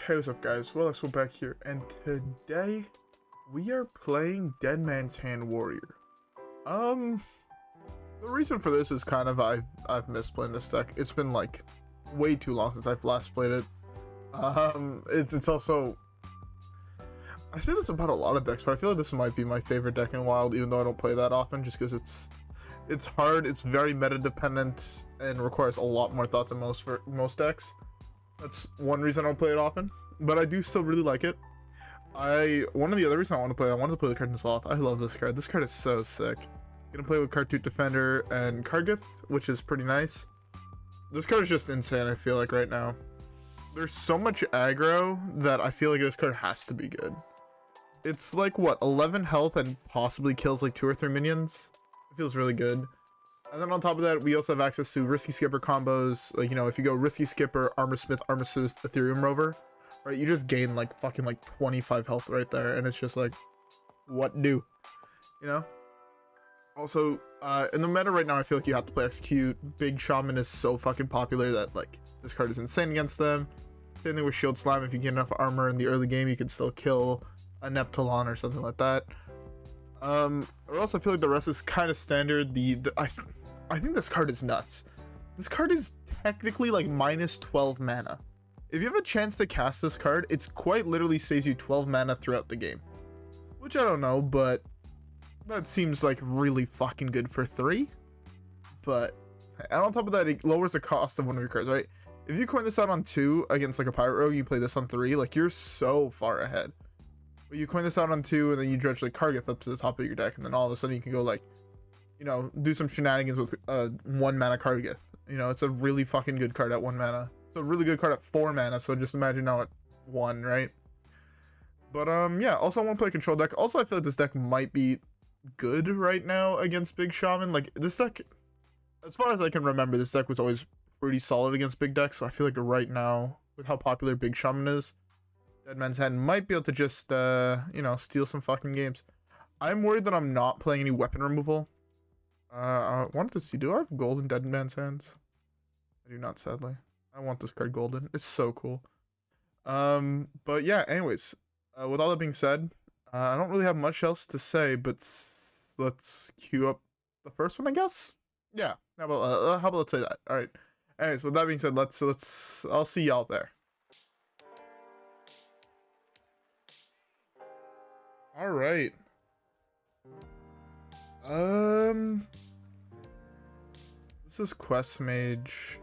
Hey, what's up guys, WhirlXbow back here, and today we are playing Dead Man's Hand Warrior. The reason for this is kind of I've missed playing this deck. It's been like way too long since I've last played it. It's also, I say this about a lot of decks, but I feel like this might be my favorite deck in Wild, even though I don't play that often, just because it's hard, it's very meta dependent, and requires a lot more thought than most decks. That's one reason I don't play it often, but I do still really like it. One of the other reasons I wanted to play the card in Sloth. I love this card. This card is so sick. Gonna play with Khartut Defender and Kargath, which is pretty nice. This card is just insane, I feel like, right now. There's so much aggro that I feel like this card has to be good. It's like, what, 11 health and possibly kills like 2 or 3 minions? It feels really good. And then on top of that, we also have access to Risky Skipper combos. Like, you know, if you go Risky Skipper, Armorsmith, Eternium Rover, right, you just gain like fucking like 25 health right there. And it's just like, what do? You know? Also, in the meta right now, I feel like you have to play Execute. Big Shaman is so fucking popular that like this card is insane against them. Same thing with Shield Slam. If you get enough armor in the early game, you can still kill a Neptulon or something like that. Or else I feel like the rest is kind of standard. I think this card is nuts. This card is technically like minus 12 mana. If you have a chance to cast this card, it's quite literally saves you 12 mana throughout the game. Which I don't know, but that seems like really fucking good for 3. But, and on top of that, it lowers the cost of one of your cards, right? If you coin this out on 2 against like a Pirate Rogue, you play this on 3, like you're so far ahead. But you coin this out on 2 and then you dredge like Kargath up to the top of your deck, and then all of a sudden you can go like, you know, do some shenanigans with 1 mana Kargath. You know, it's a really fucking good card at 1 mana. It's a really good card at 4 mana, so just imagine now at 1, right? But yeah, also I want to play a control deck. Also, I feel like this deck might be good right now against Big Shaman. Like, this deck, as far as I can remember, this deck was always pretty solid against big decks, so I feel like right now, with how popular Big Shaman is, Dead Man's Hand might be able to just, you know, steal some fucking games. I'm worried that I'm not playing any weapon removal. I wanted to see, do I have gold in Dead Man's Hands? I do not, sadly. I want this card golden. It's so cool. But yeah, anyways, with all that being said, I don't really have much else to say, but let's queue up the first one, I guess? Yeah, how about let's say that? Alright. Anyways, with that being said, I'll see y'all there. Alright. This is Quest Mage.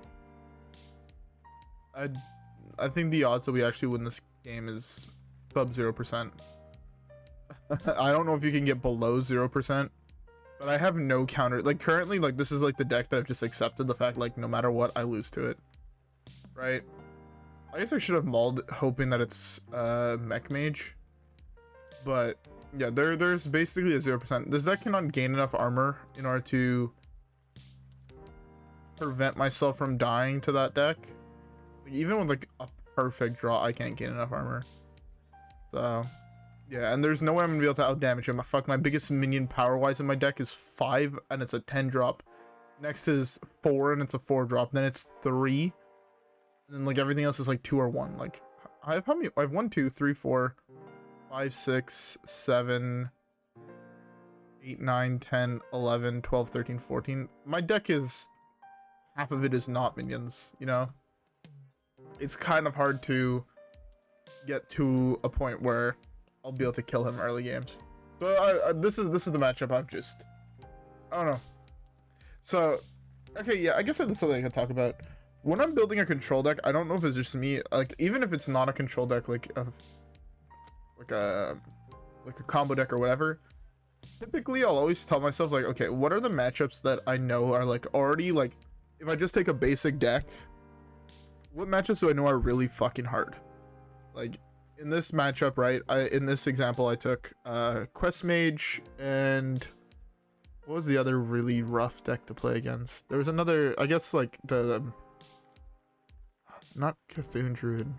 I think the odds that we actually win this game is sub 0%. I don't know if you can get below 0%, but I have no counter. Like, currently, like, this is like the deck that I've just accepted the fact, like, no matter what, I lose to it. Right? I guess I should have mauled hoping that it's Mech Mage. But yeah, there's basically a 0%. This deck cannot gain enough armor in order to prevent myself from dying to that deck. Like, even with like a perfect draw, I can't gain enough armor. So yeah, and there's no way I'm gonna be able to outdamage him. Fuck, my biggest minion power wise in my deck is 5 and it's a 10 drop. Next is 4 and it's a 4 drop. Then it's 3. And then like everything else is like 2 or 1. Like I have how many? I have 1, 2, 3, 4, 5, 6, 7, 8, 9, 10, 11, 12, 13, 14. My deck is, half of it is not minions, you know? It's kind of hard to get to a point where I'll be able to kill him early games. So this is the matchup. I don't know. So, okay, yeah, I guess that's something I can talk about. When I'm building a control deck, I don't know if it's just me, like, even if it's not a control deck, like a combo deck or whatever, typically I'll always tell myself, like, okay, what are the matchups that I know are like already, like, if I just take a basic deck, what matchups do I know are really fucking hard? Like, in this matchup, right, in this example, I took Quest Mage, and what was the other really rough deck to play against? There was another, I guess, like, not Cthulhu Druid,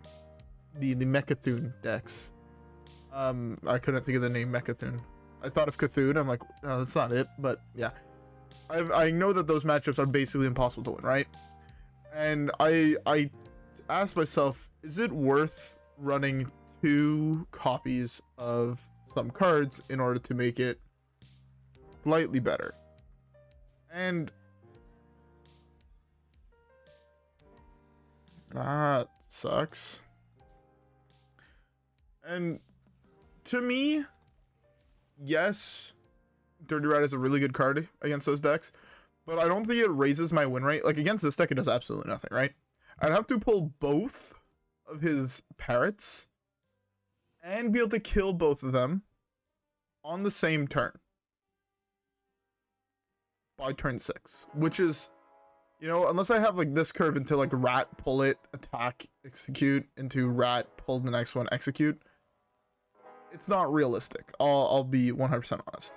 the Mechathune decks. I couldn't think of the name Mechathune. I thought of Cthulhu, I'm like, oh, that's not it, but yeah. I know that those matchups are basically impossible to win, right? And I asked myself, is it worth running 2 copies of some cards in order to make it slightly better. And that sucks. And to me, yes, Dirty Rat is a really good card against those decks, but I don't think it raises my win rate. Like, against this deck, it does absolutely nothing, right? I'd have to pull both of his parrots and be able to kill both of them on the same turn by turn 6, which is, you know, unless I have like this curve into like rat, pull it, attack, execute, into rat, pull the next one, execute, it's not realistic. I'll be 100% honest.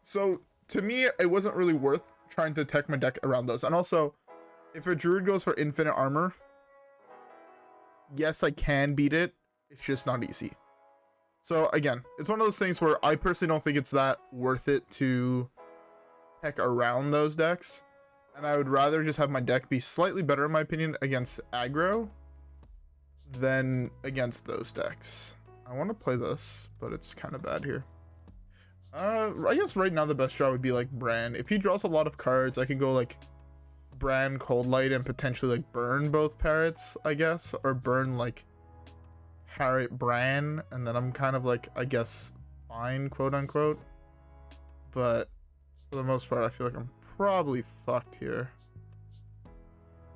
So to me, it wasn't really worth trying to tech my deck around those. And also, if a druid goes for infinite armor, yes, I can beat it. It's just not easy. So again, it's one of those things where I personally don't think it's that worth it to tech around those decks. And I would rather just have my deck be slightly better, in my opinion, against aggro than against those decks. I want to play this, but it's kind of bad here. I guess right now the best draw would be like Brann. If he draws a lot of cards, I could go like Brann, Coldlight, and potentially like burn both parrots, I guess, or burn like Parrot Brann, and then I'm kind of like, I guess, fine, quote unquote. But for the most part, I feel like I'm probably fucked here.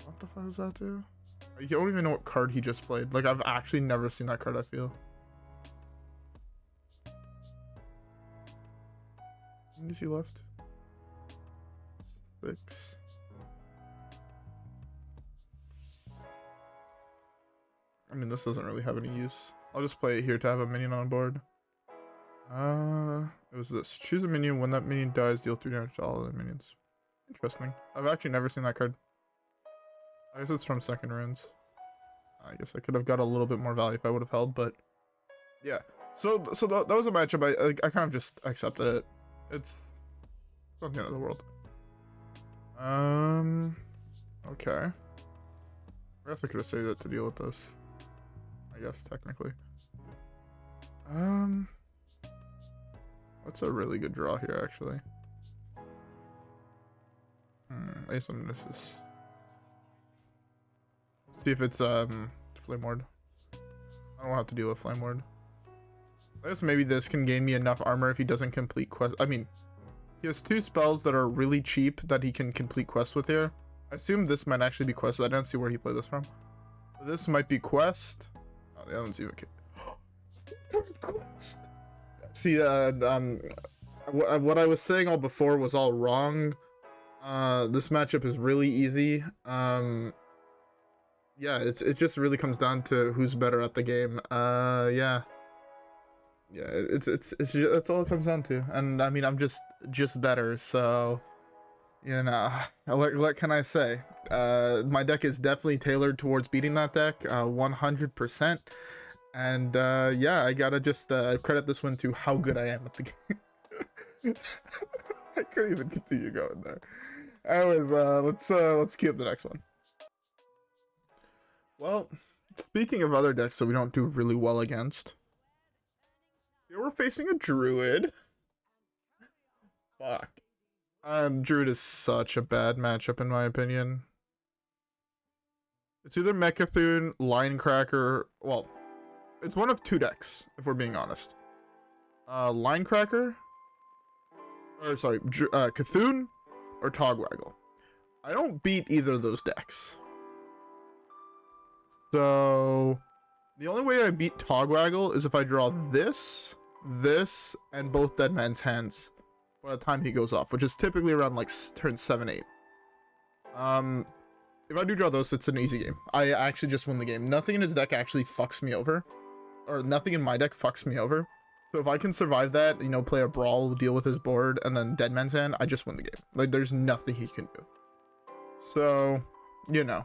What the fuck does that do? I don't even know what card he just played. Like, I've actually never seen that card, I feel. How many is he left? 6. I mean, this doesn't really have any use. I'll just play it here to have a minion on board. It was this. Choose a minion. When that minion dies, deal 3 damage to all of the minions. Interesting. I've actually never seen that card. I guess it's from second runes. I guess I could have got a little bit more value if I would have held, but yeah. So that was a matchup. I kind of just accepted it. It's not the end of the world. Okay. I guess I could have saved it to deal with this. I guess technically. That's a really good draw here, actually. I guess I'm gonna just see if it's Flame Ward. I don't have to deal with Flame Ward. I guess maybe this can gain me enough armor if he doesn't complete quest. I mean, he has 2 spells that are really cheap that he can complete quests with here. I assume this might actually be quest. I don't see where he played this from. This might be quest. Oh, the other one's even quest. See, what I was saying all before was all wrong. This matchup is really easy. Yeah, it just really comes down to who's better at the game. Yeah, it's that's all it comes down to. And I mean, I'm just better, so you know, what can I say? My deck is definitely tailored towards beating that deck, 100%. And yeah, I gotta just credit this one to how good I am at the game. I couldn't even continue going there. Anyways, let's queue up the next one. Well, speaking of other decks that we don't do really well against, here we're facing a druid. Fuck. Druid is such a bad matchup in my opinion. It's either Mechathune, Linecracker. Well, it's one of 2 decks, if we're being honest. Linecracker, or sorry, Cthulhu or Togwaggle. I don't beat either of those decks. So the only way I beat Togwaggle is if I draw this, and both Dead Man's Hands by the time he goes off, which is typically around like turn 7-8. If I do draw those, it's an easy game. I actually just win the game. Nothing in his deck actually fucks me over. Or nothing in my deck fucks me over. So if I can survive that, you know, play a Brawl, deal with his board, and then Dead Man's Hand, I just win the game. Like, there's nothing he can do. So, you know.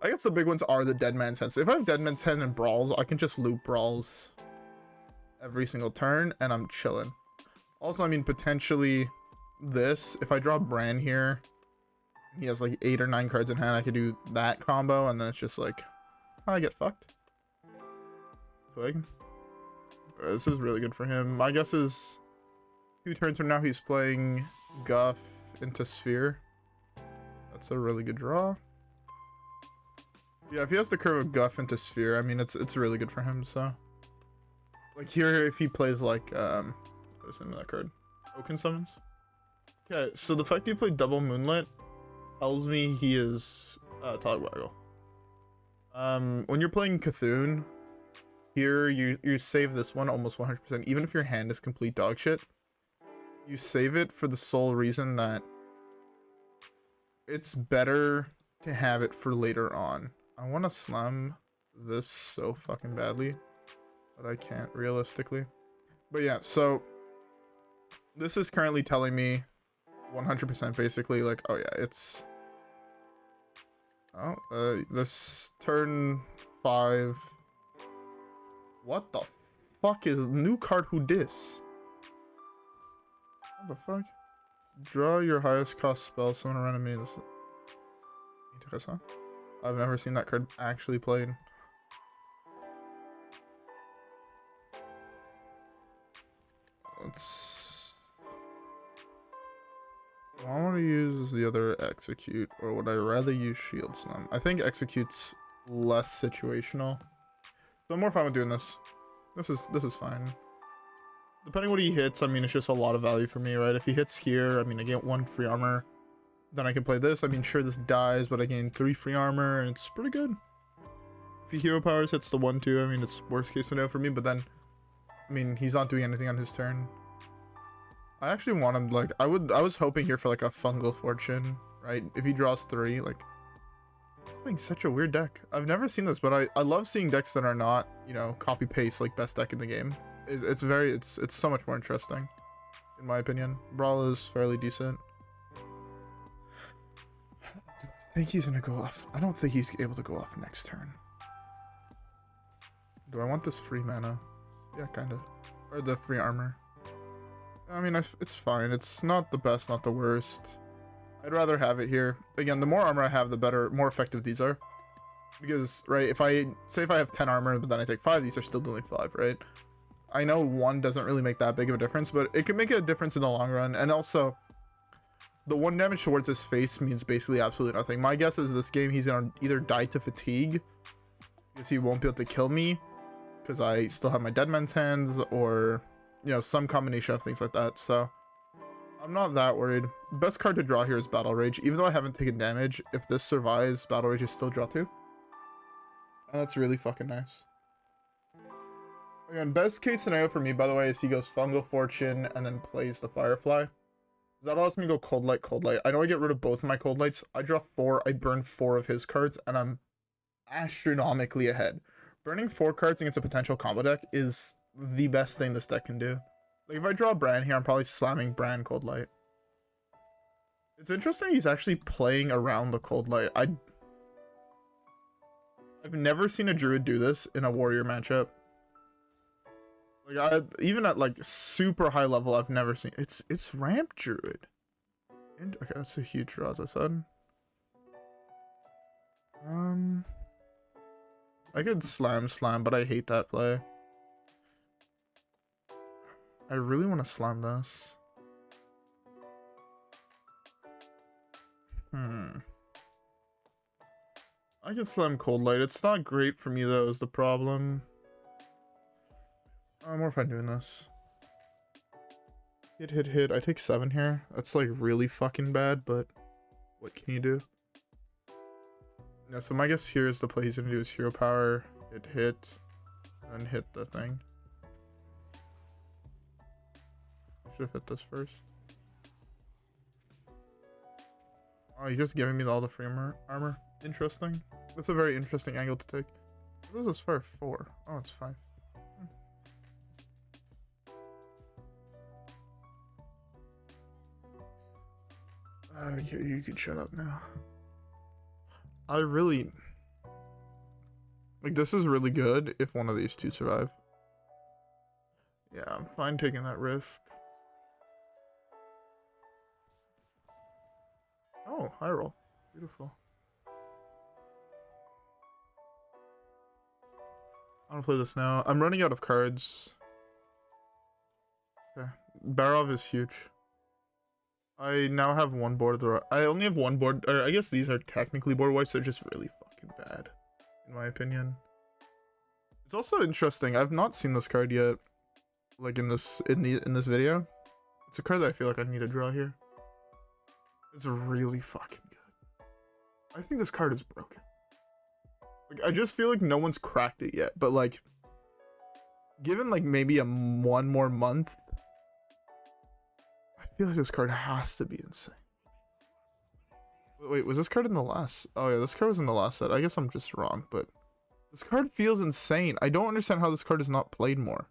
I guess the big ones are the Dead Man's Hand. So if I have Dead Man's Hand and Brawls, I can just loop Brawls every single turn, and I'm chilling. Also, I mean, potentially this. If I draw Brann here, he has like 8 or 9 cards in hand, I could do that combo, and then it's just like I get fucked. Twig. This is really good for him. My guess is 2 turns from now he's playing Guff into Sphere. That's a really good draw. Yeah, if he has the curve of Guff into Sphere, I mean, it's really good for him, so. Like here, if he plays like, what is the name of that card? Oaken Summons? Okay, so the fact that you played double Moonlit tells me he is, Togwaggle. When you're playing Cthulhu, here you save this one almost 100%, even if your hand is complete dog shit. You save it for the sole reason that it's better to have it for later on. I want to slam this so fucking badly, but I can't realistically. But yeah, so this is currently telling me 100% basically like, oh yeah, it's this turn 5. What the fuck is new card? Who dis? What the fuck? Draw your highest cost spell, summon a random enemy. This is... I've never seen that card actually played. Let's... I want to use the other execute, or would I rather use shield slam? I think execute's less situational. So I'm more fine with doing this. This is fine. Depending what he hits, I mean, it's just a lot of value for me, right? If he hits here, I mean, I get 1 free armor. Then I can play this. I mean, sure, this dies, but I gain 3 free armor, and it's pretty good. If he hero powers hits the 1-2, I mean, it's worst case scenario for me, but then, I mean, he's not doing anything on his turn. I actually want him, like, I was hoping here for, like, a Fungal Fortune, right? If he draws 3, like, it's playing such a weird deck. I've never seen this, but I love seeing decks that are not, you know, copy-paste, like, best deck in the game. It's so much more interesting, in my opinion. Brawl is fairly decent. I think he's gonna go off. I don't think he's able to go off next turn. Do I want this free mana? Yeah, kind of. Or the free armor. I mean, it's fine. It's not the best, not the worst. I'd rather have it here. Again, the more armor I have, the better, more effective these are. Because, right, if I have 10 armor, but then I take 5, these are still doing 5, right? I know 1 doesn't really make that big of a difference, but it can make a difference in the long run. And also, the 1 damage towards his face means basically absolutely nothing. My guess is this game he's gonna either die to fatigue, because he won't be able to kill me, because I still have my Dead Man's Hand, or, you know, some combination of things like that. So I'm not that worried. Best card to draw here is Battle Rage. Even though I haven't taken damage, if this survives, Battle Rage is still draw 2. And that's really fucking nice. Again, best case scenario for me, by the way, is he goes Fungal Fortune and then plays the Firefly. That allows me to go Coldlight, Coldlight. I know I get rid of both of my Coldlights. I draw 4, I burn 4 of his cards, and I'm astronomically ahead. Burning 4 cards against a potential combo deck is the best thing this deck can do. Like, if I draw Brann here, I'm probably slamming Brann Coldlight. It's interesting he's actually playing around the Coldlight. I've never seen a druid do this in a warrior matchup. Like, even at, like, super high level, I've never seen... It's ramp druid. And, okay, that's a huge draw, as I said. I could slam, but I hate that play. I really want to slam this. I can slam Coldlight. It's not great for me, though, is the problem. I'm more fun doing this. Hit. I take 7 here. That's, like, really fucking bad, but what can you do? Yeah, so my guess here is the play he's gonna do is hero power, hit, and hit the thing. Should have hit this first. Oh, you're just giving me all the free armor. Interesting. That's a very interesting angle to take. This is for 4. Oh, it's 5. You can shut up now. I really... Like, this is really good if one of these two survive. Yeah, I'm fine taking that risk. Oh, high roll. Beautiful. I want to play this now. I'm running out of cards. Okay. Barov is huge. I now have one board. I only have one board. Or I guess these are technically board wipes. They're just really fucking bad, in my opinion. It's also interesting. I've not seen this card yet. Like in this video. It's a card that I feel like I need to draw here. It's really fucking good. I think this card is broken. Like, I just feel like no one's cracked it yet. But like, given like maybe one more month, I feel like this card has to be insane. Wait, was this card in the last? Oh yeah, this card was in the last set. I guess I'm just wrong, but this card feels insane. I don't understand how this card is not played more.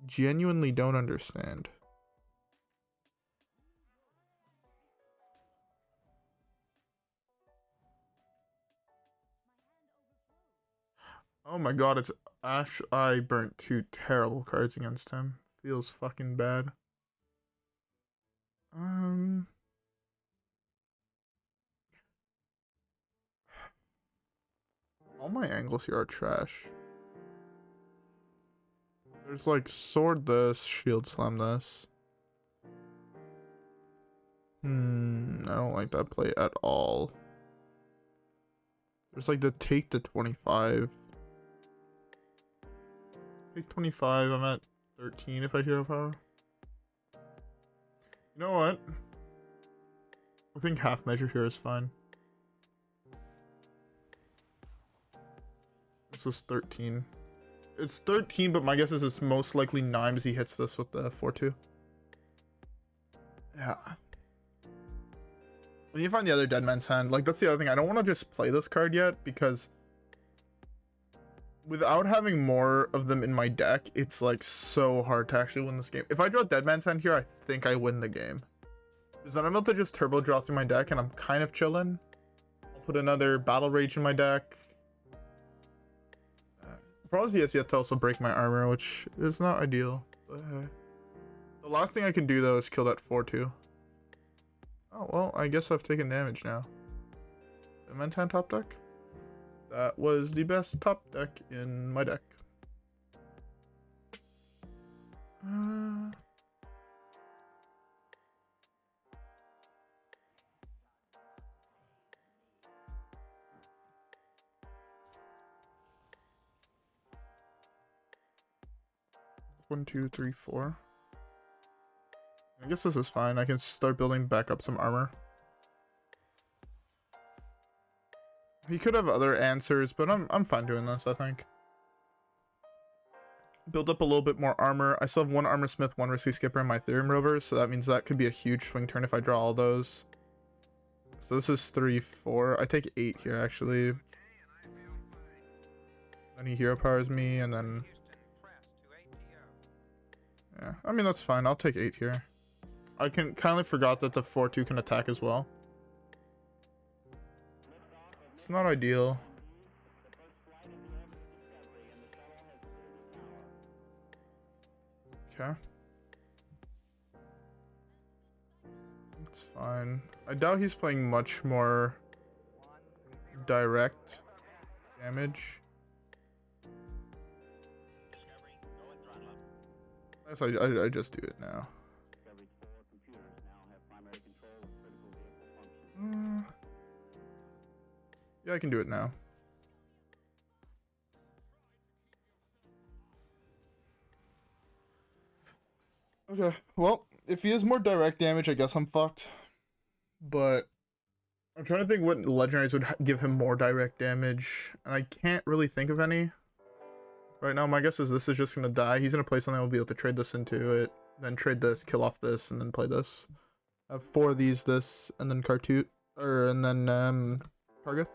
Genuinely don't understand. Oh my god, it's Ash. I burnt 2 terrible cards against him. Feels fucking bad. All my angles here are trash. There's like sword this, shield slam this. I don't like that play at all. There's like the take the 25. Take 25, I'm at 13 if I hero power. You know what? I think half measure here is fine. This was 13. It's 13, but my guess is it's most likely 9 because he hits this with the 4-2. Yeah. We need to find the other Dead Man's Hand. Like, that's the other thing. I don't want to just play this card yet because without having more of them in my deck, it's like so hard to actually win this game. If I draw Dead Man's Hand here, I think I win the game. Because then I'm able to just turbo draw through my deck and I'm kind of chilling. I'll put another Battle Rage in my deck. Probably has yet to also break my armor, which is not ideal. But the last thing I can do though is kill that 4-2. Oh well, I guess I've taken damage now. The Mentan top deck? That was the best top deck in my deck. 1, 2, 3, 4. I guess this is fine. I can start building back up some armor. He could have other answers, but I'm fine doing this, I think. Build up a little bit more armor. I still have 1 Armorsmith, 1 Risky Skipper, and my Eternium Rover, so that means that could be a huge swing turn if I draw all those. So this is 3, 4. I take 8 here, actually. Then he hero powers me, and then... yeah, I mean, that's fine. I'll take 8 here. I kindly forgot that the 4-2 can attack as well. It's not ideal. Okay. It's fine. I doubt he's playing much more direct damage. I just do it now. Yeah, I can do it now. Okay, well, if he has more direct damage, I guess I'm fucked. But I'm trying to think what legendaries would give him more direct damage, and I can't really think of any. Right now, my guess is this is just going to die. He's going to play something I'll be able to trade this into it, then trade this, kill off this, and then play this. I have 4 of these, this, and then Khartut, and then Kargath.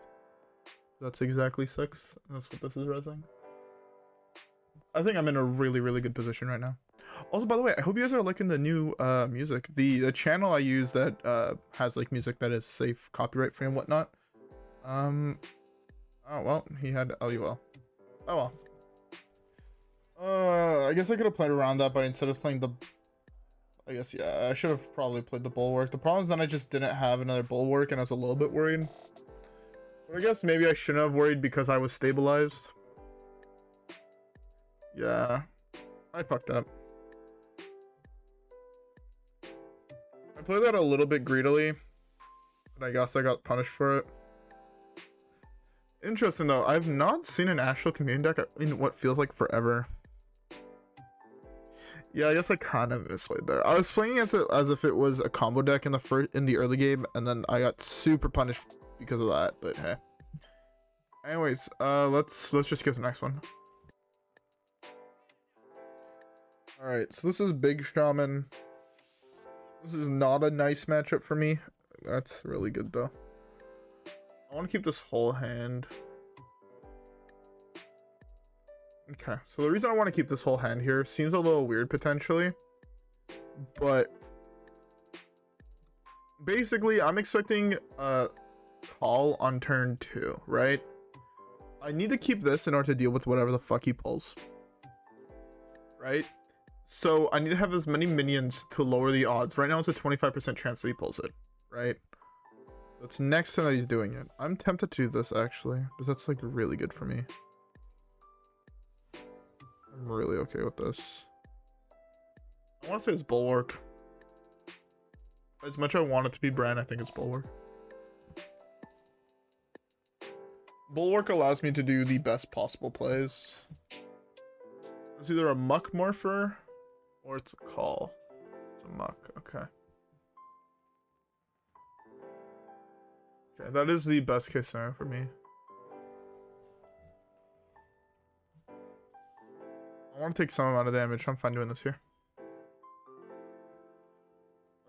That's exactly 6. That's what this is resing. I think I'm in a really, really good position right now. Also, by the way, I hope you guys are liking the new music. The channel I use that has like music that is safe, copyright free and whatnot. Oh well, he had LUL. Oh well. I guess I could have played around that, but instead of playing the... I guess, yeah, I should have probably played the Bulwark. The problem is that I just didn't have another Bulwark, and I was a little bit worried. But I guess maybe I shouldn't have worried because I was stabilized. Yeah, I fucked up. I played that a little bit greedily, and I guess I got punished for it. Interesting though, I've not seen an actual community deck in what feels like forever. Yeah, I guess I kind of misplayed there. I was playing against it as if it was a combo deck in the early game, and then I got super punished because of that. But hey. Anyways, let's just skip the next one. All right, so this is Big Shaman. This is not a nice matchup for me. That's really good though. I want to keep this whole hand. Okay, so the reason I want to keep this whole hand here seems a little weird potentially, but basically I'm expecting a call on turn 2, right? I need to keep this in order to deal with whatever the fuck he pulls, right? So I need to have as many minions to lower the odds. Right now it's a 25% chance that he pulls it, right? That's next time that he's doing it. I'm tempted to do this actually, because that's like really good for me. I'm really okay with this. I want to say it's Bulwark. As much as I want it to be Brann, I think it's Bulwark. Bulwark allows me to do the best possible plays. It's either a Muck Morpher or it's a Call. It's a Muck, okay. Okay, that is the best case scenario for me. I want to take some amount of damage. I'm fine doing this here.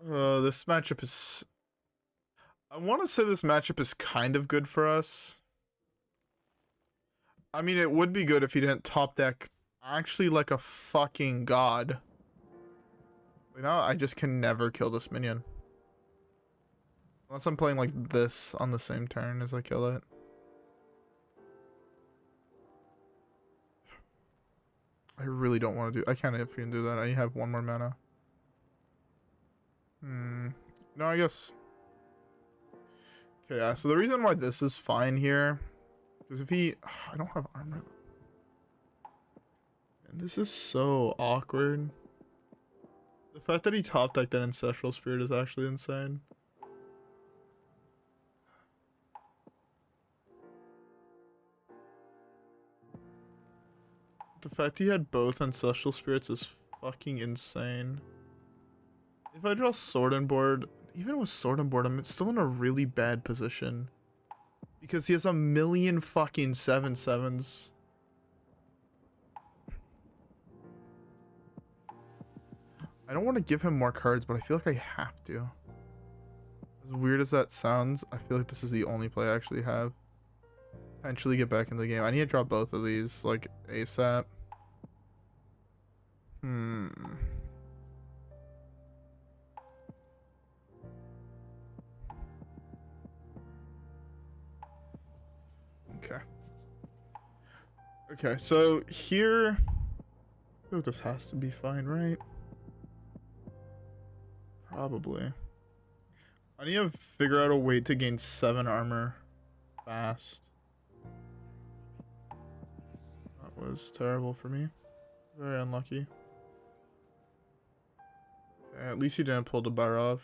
This matchup is... I want to say this matchup is kind of good for us. I mean, it would be good if he didn't top deck actually like a fucking god. You know, I just can never kill this minion. Unless I'm playing like this on the same turn as I kill it. I really don't want to do... I can't if you can do that. I have one more mana. No, I guess... Okay, yeah, so the reason why this is fine here... Because if he... I don't have armor. And this is so awkward. The fact that he top decked that Ancestral Spirit is actually insane. The fact he had both Ancestral Spirits is fucking insane. If I draw Sword and Board, even with Sword and Board, I'm still in a really bad position. Because he has a million fucking 7/7s. I don't want to give him more cards, but I feel like I have to. As weird as that sounds, I feel like this is the only play I actually have. Potentially get back in the game. I need to drop both of these, like, ASAP. Okay. Okay, so here... Oh, this has to be fine, right? Probably. I need to figure out a way to gain 7 armor fast. That was terrible for me. Very unlucky. Okay, at least he didn't pull the Barov.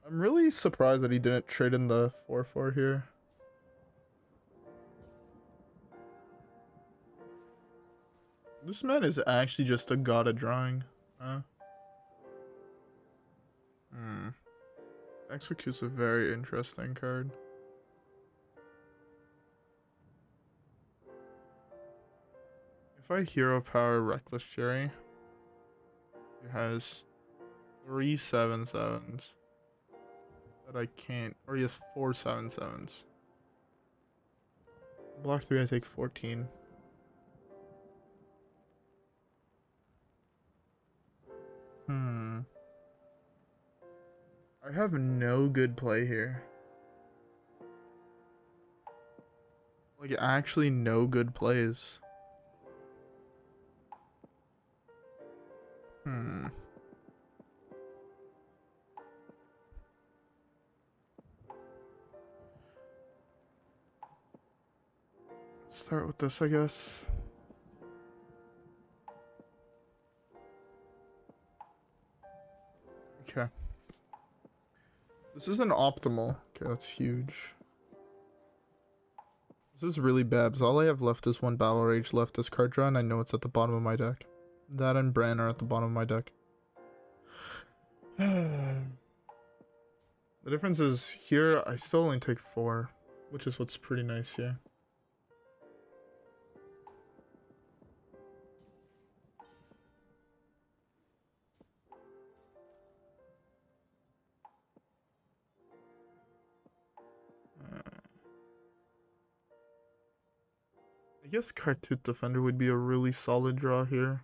I'm really surprised that he didn't trade in the 4/4 here. This man is actually just a god of drawing. Execute's a very interesting card. If I hero power Reckless Fury, he has 3 7/7s that I can't, or he has 4 7/7s. Block 3, I take 14. I have no good play here. Like, actually no good plays. Start with this, I guess. Okay. This isn't optimal. Okay, that's huge. This is really bad, because all I have left is one Battle Rage left as card draw, and I know it's at the bottom of my deck. That and Brann are at the bottom of my deck. The difference is here, I still only take 4, which is what's pretty nice here. I guess Khartut Defender would be a really solid draw here.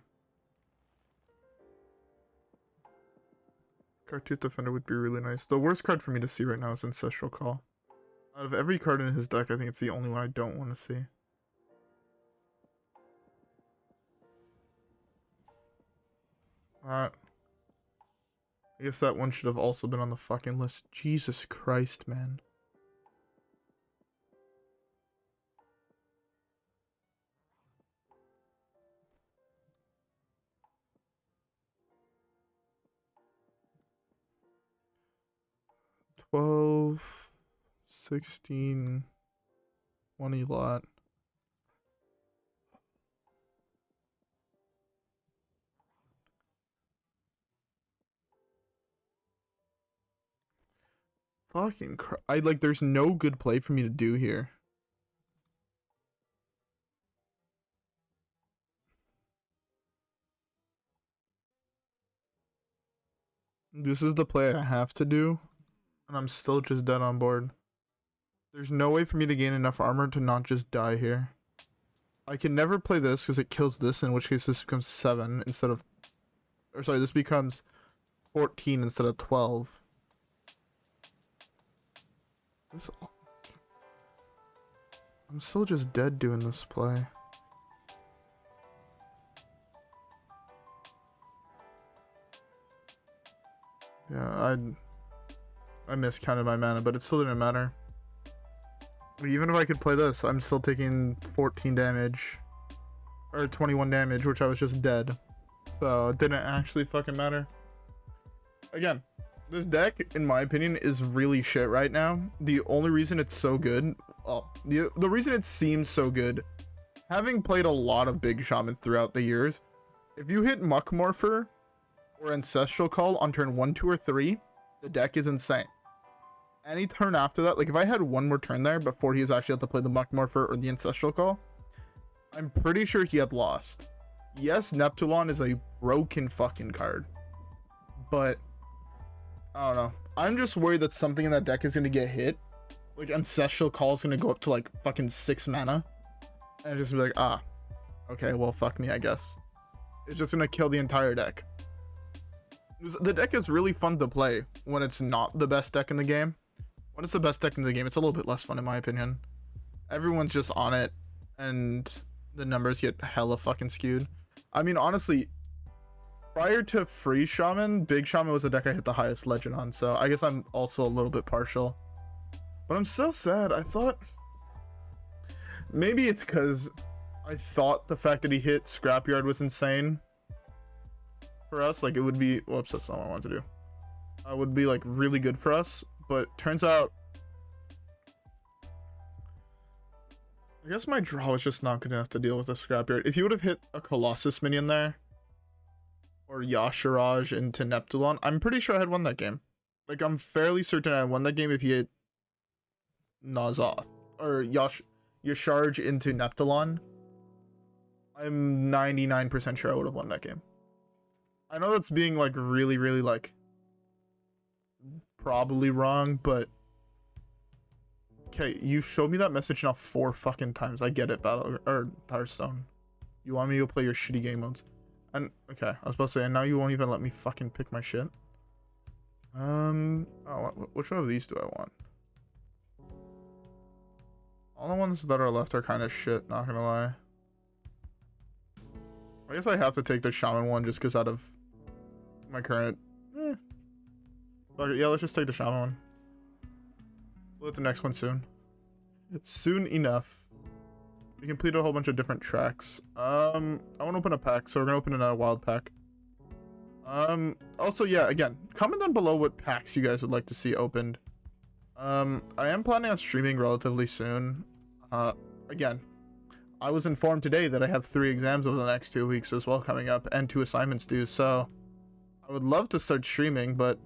Khartut Defender would be really nice. The worst card for me to see right now is Ancestral Call. Out of every card in his deck, I think it's the only one I don't want to see. I guess that one should have also been on the fucking list. Jesus Christ, man. $12, $16, $20 lot. Fucking like, there's no good play for me to do here. This is the play I have to do, and I'm still just dead on board. There's no way for me to gain enough armor to not just die here. I can never play this because it kills this, in which case this becomes 7 instead of... Or sorry, this becomes 14 instead of 12. I'm still just dead doing this play. Yeah, I miscounted my mana, but it still didn't matter. Even if I could play this, I'm still taking 14 damage. Or 21 damage, which I was just dead. So it didn't actually fucking matter. Again, this deck, in my opinion, is really shit right now. The only reason it's so good, the reason it seems so good, having played a lot of big shaman throughout the years, if you hit Muck Morpher or Ancestral Call on turn 1, 2, or 3, the deck is insane. Any turn after that, like if I had one more turn there before he was actually had to play the Muck Morpher or the Ancestral Call, I'm pretty sure he had lost. Yes, Neptulon is a broken fucking card, but I don't know. I'm just worried that something in that deck is going to get hit. Like, Ancestral Call is going to go up to, like, fucking 6 mana. And just be like, ah, okay, well, fuck me, I guess. It's just going to kill the entire deck. The deck is really fun to play when it's not the best deck in the game. When it's the best deck in the game, it's a little bit less fun, in my opinion. Everyone's just on it, and the numbers get hella fucking skewed. I mean, honestly... Prior to Free Shaman, Big Shaman was the deck I hit the highest legend on, so I guess I'm also a little bit partial. But I'm still sad. I thought... Maybe it's because I thought the fact that he hit Scrapyard was insane. For us, like, it would be... Whoops, that's not what I wanted to do. It would be, like, really good for us, but turns out... I guess my draw was just not good enough to deal with the Scrapyard. If you would have hit a Colossus minion there, or Yashiraj into Neptulon, I'm pretty sure I had won that game. Like, I'm fairly certain I won that game if you hit Nazoth or Yasharj into Neptulon. I'm 99% sure I would have won that game. I know that's being, like, really, really, like, probably wrong, but okay, you showed me that message now 4 fucking times. I get it, Hearthstone. You want me to play your shitty game modes. And, okay, I was about to say, and now you won't even let me fucking pick my shit. Oh, which one of these do I want? All the ones that are left are kind of shit, not gonna lie. I guess I have to take the Shaman one just because out of my current... Yeah, let's just take the Shaman one. We'll hit the next one soon. Soon enough. We completed a whole bunch of different tracks. I want to open a pack, so we're gonna open another wild pack. Also, yeah, again, comment down below what packs you guys would like to see opened. I am planning on streaming relatively soon. Again, I was informed today that I have 3 exams over the next 2 weeks as well coming up, and 2 assignments due, so I would love to start streaming, but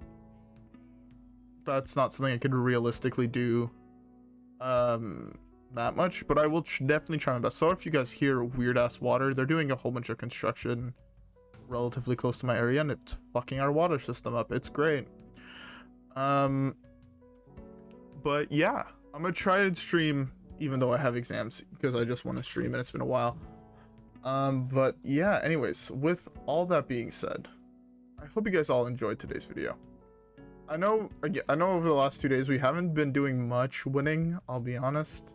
that's not something I could realistically do, that much, but I will definitely try my best. So if you guys hear weird-ass water, they're doing a whole bunch of construction relatively close to my area, and it's fucking our water system up. It's great. But yeah, I'm gonna try and stream even though I have exams, because I just want to stream and it's been a while. But yeah, anyways, with all that being said, I hope you guys all enjoyed today's video. I know over the last 2 days we haven't been doing much winning, I'll be honest,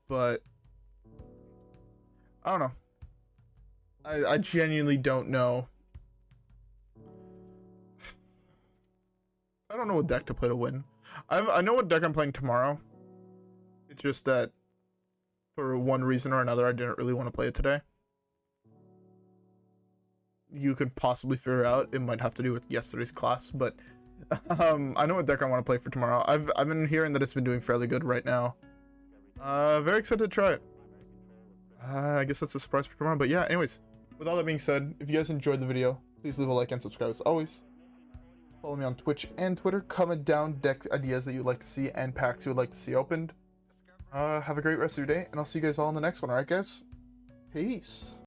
but I don't know. I genuinely don't know. I don't know what deck to play to win. I know what deck I'm playing tomorrow. It's just that for one reason or another I didn't really want to play it today. You could possibly figure out it might have to do with yesterday's class, but I know what deck I want to play for tomorrow. I've been hearing that it's been doing fairly good right now. Very excited to try it. I guess that's a surprise for tomorrow, but yeah, anyways, with all that being said, if you guys enjoyed the video, please leave a like and subscribe as always. Follow me on Twitch and Twitter. Comment down deck ideas that you'd like to see and packs you would like to see opened. Have a great rest of your day, and I'll see you guys all in the next one, alright guys? Peace.